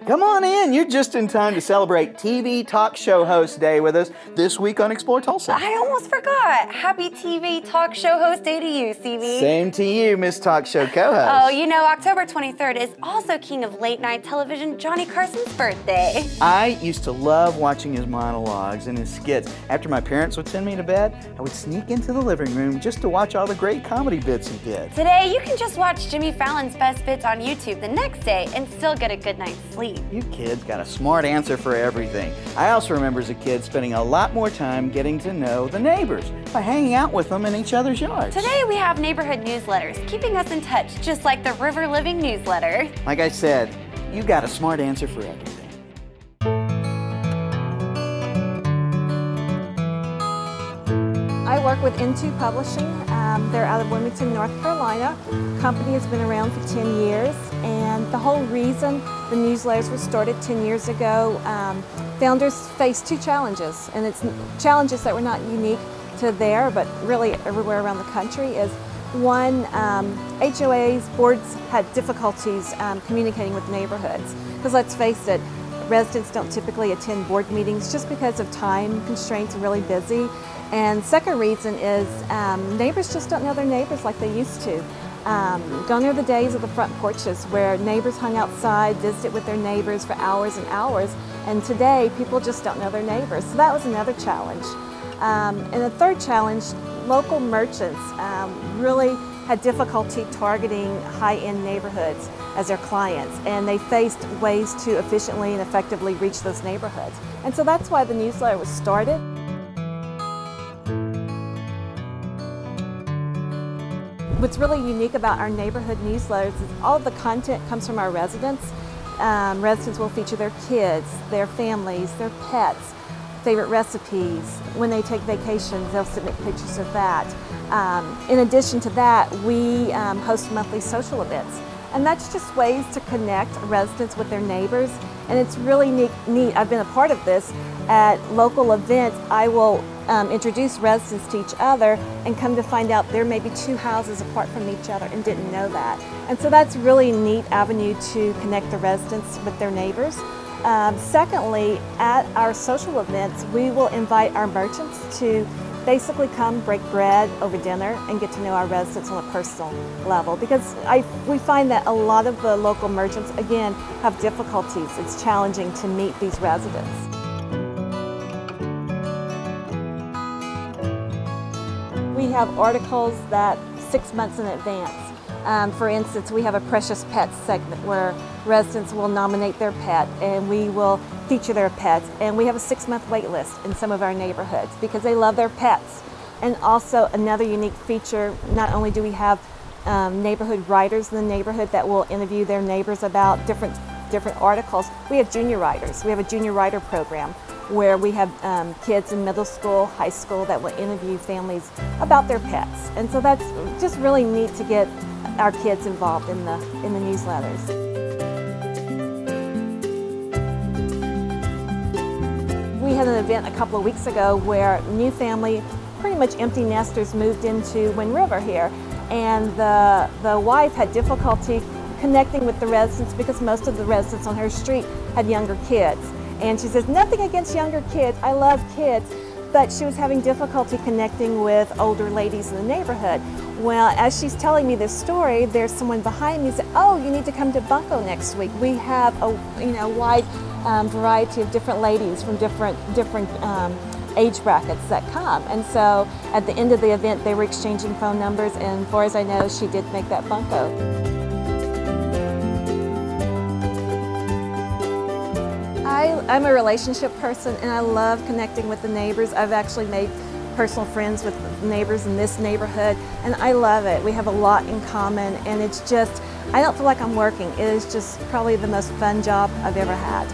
Come on in. You're just in time to celebrate TV Talk Show Host Day with us this week on Explore Tulsa. I almost forgot. Happy TV Talk Show Host Day to you, CV. Same to you, Miss Talk Show co-host. Oh, you know, October 23rd is also King of Late Night Television, Johnny Carson's birthday. I used to love watching his monologues and his skits. After my parents would send me to bed, I would sneak into the living room just to watch all the great comedy bits he did. Today, you can just watch Jimmy Fallon's best bits on YouTube the next day and still get a good night's sleep. You kids got a smart answer for everything. I also remember as a kid spending a lot more time getting to know the neighbors by hanging out with them in each other's yards. Today we have neighborhood newsletters, keeping us in touch, just like the River Living newsletter. Like I said, you got a smart answer for everything. I work with Into Publishing. They're out of Wilmington, North Carolina. The company has been around for 10 years, and the whole reason the newsletters were started 10 years ago, founders faced two challenges, and it's challenges that were not unique to there, but really everywhere around the country. Is one, HOAs, boards had difficulties communicating with neighborhoods, because let's face it, residents don't typically attend board meetings just because of time constraints and really busy. And second reason is neighbors just don't know their neighbors like they used to. Gone are the days of the front porches where neighbors hung outside, visited with their neighbors for hours and hours, and today people just don't know their neighbors. So that was another challenge. And the third challenge, local merchants really had difficulty targeting high-end neighborhoods as their clients, and they faced ways to efficiently and effectively reach those neighborhoods. And so that's why the newsletter was started. What's really unique about our neighborhood newsletters is all of the content comes from our residents. Residents will feature their kids, their families, their pets, favorite recipes. When they take vacations, they'll submit pictures of that. In addition to that, we host monthly social events. And that's just ways to connect residents with their neighbors. And it's really neat. I've been a part of this. At local events, I will introduce residents to each other and come to find out there may be two houses apart from each other and didn't know that. And so that's really a neat avenue to connect the residents with their neighbors. Secondly, at our social events, we will invite our merchants to basically come break bread over dinner and get to know our residents on a personal level, because we find that a lot of the local merchants, again, have difficulties. It's challenging to meet these residents. We have articles that 6 months in advance. For instance, we have a Precious Pets segment where residents will nominate their pet and we will feature their pets. And we have a 6-month wait list in some of our neighborhoods because they love their pets. And also another unique feature, not only do we have neighborhood writers in the neighborhood that will interview their neighbors about different articles, we have junior writers. We have a junior writer program where we have kids in middle school, high school that will interview families about their pets. And so that's just really neat to get our kids involved in the newsletters. We had an event a couple of weeks ago where a new family, pretty much empty nesters, moved into Wind River here, and the wife had difficulty connecting with the residents because most of the residents on her street had younger kids. And she says, nothing against younger kids, I love kids, but she was having difficulty connecting with older ladies in the neighborhood. Well, as she's telling me this story, there's someone behind me who said, oh, you need to come to Bunko next week. We have a wide variety of different ladies from different age brackets that come. And so at the end of the event, they were exchanging phone numbers, and as far as I know, she did make that Bunko. I'm a relationship person, and I love connecting with the neighbors. I've actually made personal friends with neighbors in this neighborhood, and I love it. We have a lot in common, and it's just, I don't feel like I'm working. It is just probably the most fun job I've ever had.